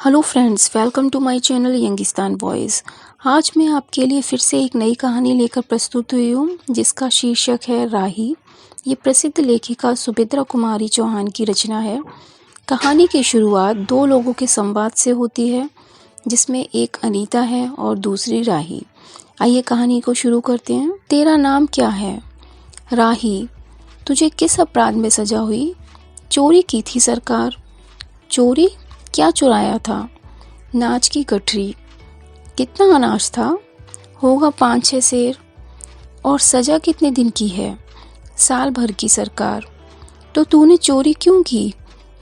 Hello friends, welcome to my channel Youngistan voice. आज मैं आपके लिए फिर से एक नई कहानी लेकर प्रस्तुत हुई हूँ जिसका शीर्षक है राही। ये प्रसिद्ध लेखिका सुभद्रा कुमारी चौहान की रचना है। कहानी की शुरुआत दो लोगों के संवाद से होती है जिसमें एक अनीता है और दूसरी राही। आइए कहानी को शुरू करते हैं। तेरा नाम क्या है? राही। तुझे किस अपराध में सजा हुई? चोरी की थी सरकार। चोरी? क्या चुराया था? नाच की गठरी। कितना अनाज था? होगा 5-6 सेर। और सजा कितने दिन की है? साल भर की सरकार। तो तूने चोरी क्यों की?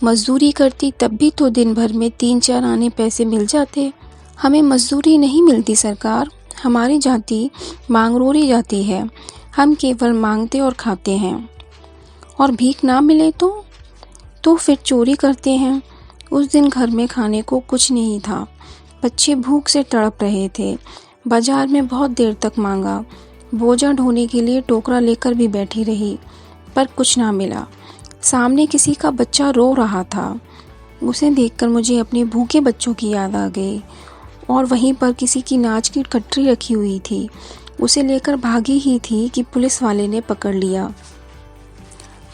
मजदूरी करती तब भी तो दिन भर में 3-4 आने पैसे मिल जाते। हमें मजदूरी नहीं मिलती सरकार। हमारी जाति मांगरोरी जाती है। हम केवल मांगते और खाते हैं। और भीख ना मिले तो फिर चोरी करते हैं। उस दिन घर में खाने को कुछ नहीं था। बच्चे भूख से तड़प रहे थे। बाजार में बहुत देर तक मांगा। बोझा ढोने के लिए टोकरा लेकर भी बैठी रही, पर कुछ ना मिला। सामने किसी का बच्चा रो रहा था। उसे देखकर मुझे अपने भूखे बच्चों की याद आ गई। और वहीं पर किसी की नाच की गठरी रखी हुई थी। उसे लेकर भागी ही थी कि पुलिस वाले ने पकड़ लिया।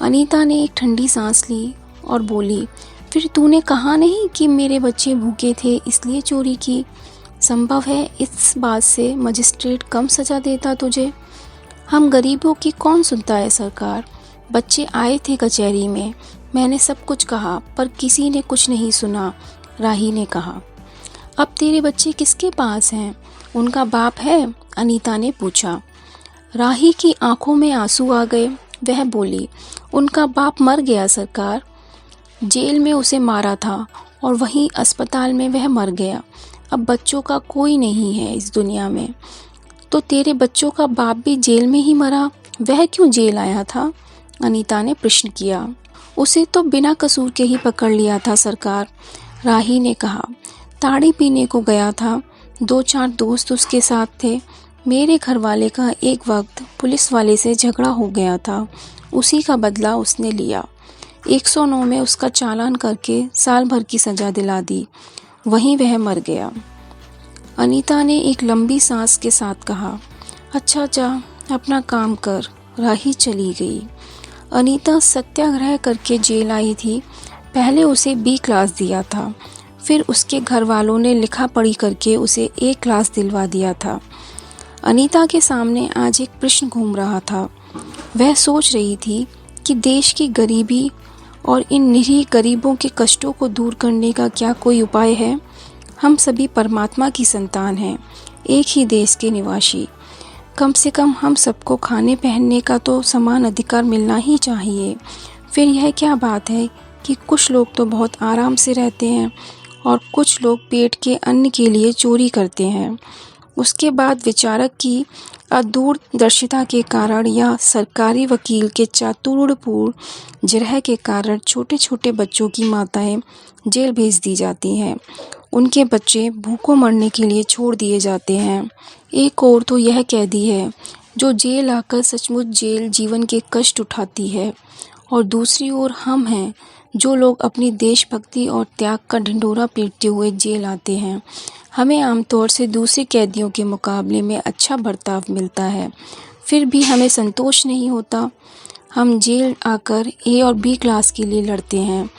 अनीता ने एक ठंडी सांस ली और बोली, फिर तूने कहा नहीं कि मेरे बच्चे भूखे थे इसलिए चोरी की? संभव है इस बात से मजिस्ट्रेट कम सजा देता तुझे। हम गरीबों की कौन सुनता है सरकार। बच्चे आए थे कचहरी में, मैंने सब कुछ कहा पर किसी ने कुछ नहीं सुना। राही ने कहा। अब तेरे बच्चे किसके पास हैं? उनका बाप है? अनीता ने पूछा। राही की आंखों में आंसू आ गए। वह बोली, उनका बाप मर गया सरकार। जेल में उसे मारा था और वहीं अस्पताल में वह मर गया। अब बच्चों का कोई नहीं है इस दुनिया में। तो तेरे बच्चों का बाप भी जेल में ही मरा, वह क्यों जेल आया था? अनीता ने प्रश्न किया। उसे तो बिना कसूर के ही पकड़ लिया था सरकार। राही ने कहा। ताड़ी पीने को गया था। 2-4 दोस्त उसके साथ थे। मेरे घर वाले का एक वक्त पुलिस वाले से झगड़ा हो गया था। उसी का बदला उसने लिया। 109 में उसका चालान करके साल भर की सजा दिला दी। वहीं वह मर गया। अनीता ने एक लंबी सांस के साथ कहा। अच्छा जा, अपना काम कर। राही चली गई। अनीता सत्याग्रह करके जेल आई थी। पहले उसे B क्लास दिया था, फिर उसके घर वालों ने लिखा पढ़ी करके उसे A क्लास दिलवा दिया था। अनीता के सामने आज एक प्रश्न घूम रहा था। वह सोच रही थी कि देश की गरीबी और इन निरीह गरीबों के कष्टों को दूर करने का क्या कोई उपाय है? हम सभी परमात्मा की संतान हैं, एक ही देश के निवासी। कम से कम हम सबको खाने पहनने का तो समान अधिकार मिलना ही चाहिए। फिर यह क्या बात है कि कुछ लोग तो बहुत आराम से रहते हैं और कुछ लोग पेट के अन्न के लिए चोरी करते हैं। उसके बाद विचारक की अदूरदर्शिता के कारण या सरकारी वकील के चातुर्यपूर्ण जिरह के कारण छोटे छोटे बच्चों की माताएं जेल भेज दी जाती हैं। उनके बच्चे भूखों मरने के लिए छोड़ दिए जाते हैं। एक और तो यह कैदी है जो जेल आकर सचमुच जेल जीवन के कष्ट उठाती है, और दूसरी ओर हम हैं जो लोग अपनी देशभक्ति और त्याग का ढिंढोरा पीटते हुए जेल आते हैं। हमें आमतौर से दूसरे कैदियों के मुकाबले में अच्छा बर्ताव मिलता है, फिर भी हमें संतोष नहीं होता। हम जेल आकर A और B क्लास के लिए लड़ते हैं।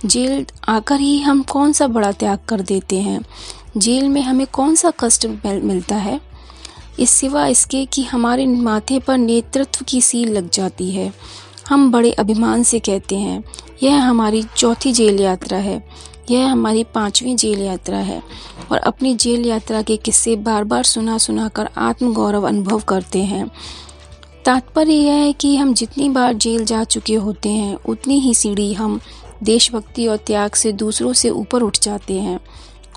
जेल आकर ही हम कौन सा बड़ा त्याग कर देते हैं? जेल में हमें कौन सा कष्ट मिलता है, इस सिवा इसके कि हमारे माथे पर नेतृत्व की सील लग जाती है। हम बड़े अभिमान से कहते हैं, यह हमारी 4थी जेल यात्रा है, यह हमारी 5वीं जेल यात्रा है, और अपनी जेल यात्रा के किस्से बार बार सुना कर आत्मगौरव अनुभव करते हैं। तात्पर्य यह है कि हम जितनी बार जेल जा चुके होते हैं उतनी ही सीढ़ी हम देशभक्ति और त्याग से दूसरों से ऊपर उठ जाते हैं,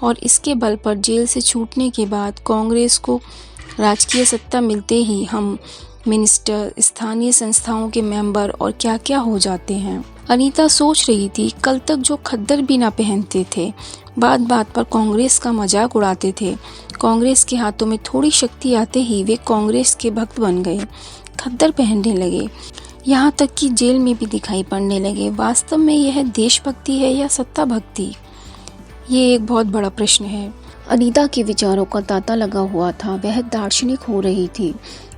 और इसके बल पर जेल से छूटने के बाद कांग्रेस को राजकीय सत्ता मिलते ही हम मिनिस्टर, स्थानीय संस्थाओं के मेंबर और क्या क्या हो जाते हैं। अनीता सोच रही थी, कल तक जो खद्दर भी ना पहनते थे, बात बात पर कांग्रेस का मजाक उड़ाते थे, कांग्रेस के हाथों में थोड़ी शक्ति आते ही वे कांग्रेस के भक्त बन गए, खद्दर पहनने लगे। यहाँ तक कि जेल में भी दिखाई पड़ने लगे। वास्तव में यह देशभक्ति है या सत्ता भक्ति? ये एक बहुत बड़ा प्रश्न है। अनीता के विचारों का तांता लगा हुआ था। वह दार्शनिक हो रही थी।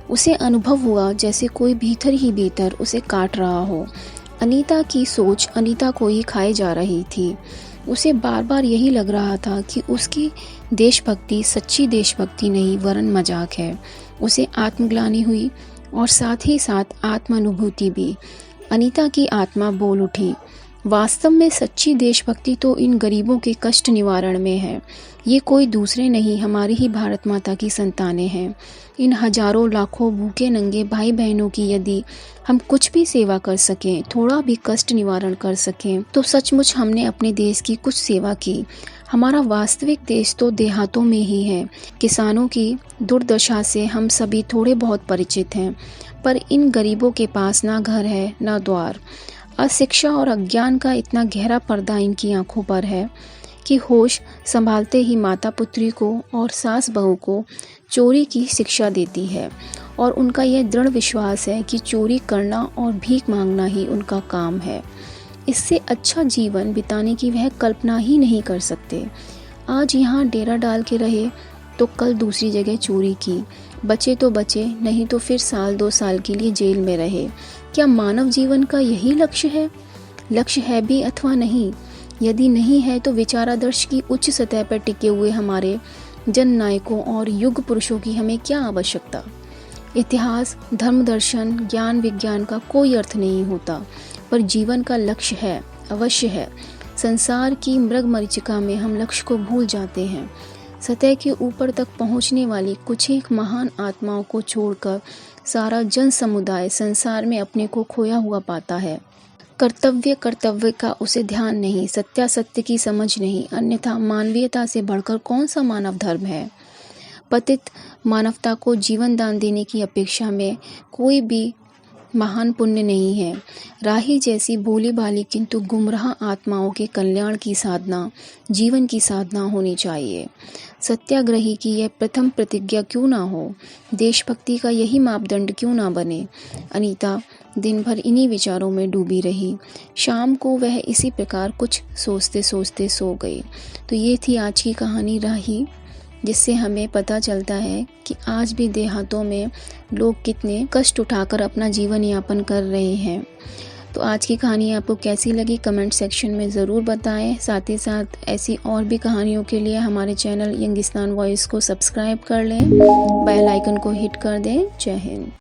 उसे अनुभव हुआ जैसे कोई भीतर ही भीतर उसे काट रहा हो। अनीता की सोच अनीता को ही खाए जा रही थी। उसे बार बार यही लग रहा था कि उसकी देशभक्ति सच्ची देशभक्ति नहीं वरन मजाक है। उसे आत्मग्लानि हुई और साथ ही साथ आत्मानुभूति भी। अनीता की आत्मा बोल उठी, वास्तव में सच्ची देशभक्ति तो इन गरीबों के कष्ट निवारण में है। ये कोई दूसरे नहीं, हमारी ही भारत माता की संतानें हैं। इन हजारों लाखों भूखे नंगे भाई बहनों की यदि हम कुछ भी सेवा कर सकें, थोड़ा भी कष्ट निवारण कर सकें, तो सचमुच हमने अपने देश की कुछ सेवा की। हमारा वास्तविक देश तो देहातों में ही है। किसानों की दुर्दशा से हम सभी थोड़े बहुत परिचित हैं, पर इन गरीबों के पास ना घर है ना द्वार। अशिक्षा और अज्ञान का इतना गहरा पर्दा इनकी आंखों पर है कि होश संभालते ही माता पुत्री को और सास बहू को चोरी की शिक्षा देती है और उनका यह दृढ़ विश्वास है कि चोरी करना और भीख मांगना ही उनका काम है। इससे अच्छा जीवन बिताने की वह कल्पना ही नहीं कर सकते। आज यहाँ डेरा डाल के रहे तो कल दूसरी जगह चोरी की, बचे तो बचे, नहीं तो फिर साल 2 साल के लिए जेल में रहे। क्या मानव जीवन का यही लक्ष्य है? लक्ष्य है भी अथवा नहीं? यदि नहीं है तो विचारादर्श की उच्च सतह पर टिके हुए हमारे जननायकों और युग पुरुषों की हमें क्या आवश्यकता? इतिहास, धर्म, दर्शन, ज्ञान, विज्ञान का कोई अर्थ नहीं होता, पर जीवन का लक्ष्य है, अवश्य है। संसार की मृग मरीचिका में हम लक्ष्य को भूल जाते हैं। सतह के ऊपर तक पहुंचने वाली कुछ एक महान आत्माओं को छोड़कर सारा जन समुदाय संसार में अपने को खोया हुआ पाता है। कर्तव्य का उसे ध्यान नहीं, सत्यासत्य की समझ नहीं, अन्यथा मानवीयता से बढ़कर कौन सा मानव धर्म है? पतित मानवता को जीवन दान देने की अपेक्षा में कोई भी महान पुण्य नहीं है। राही जैसी भोली भाली किंतु गुमराह आत्माओं के कल्याण की साधना जीवन की साधना होनी चाहिए। सत्याग्रही की यह प्रथम प्रतिज्ञा क्यों ना हो? देशभक्ति का यही मापदंड क्यों ना बने? अनीता दिन भर इन्हीं विचारों में डूबी रही। शाम को वह इसी प्रकार कुछ सोचते सोचते सो गई। तो ये थी आज की कहानी राही, जिससे हमें पता चलता है कि आज भी देहातों में लोग कितने कष्ट उठाकर अपना जीवन यापन कर रहे हैं। तो आज की कहानी आपको कैसी लगी कमेंट सेक्शन में ज़रूर बताएं। साथ ही साथ ऐसी और भी कहानियों के लिए हमारे चैनल यंगिस्तान वॉइस को सब्सक्राइब कर लें, बेल आइकन को हिट कर दें। जय हिंद।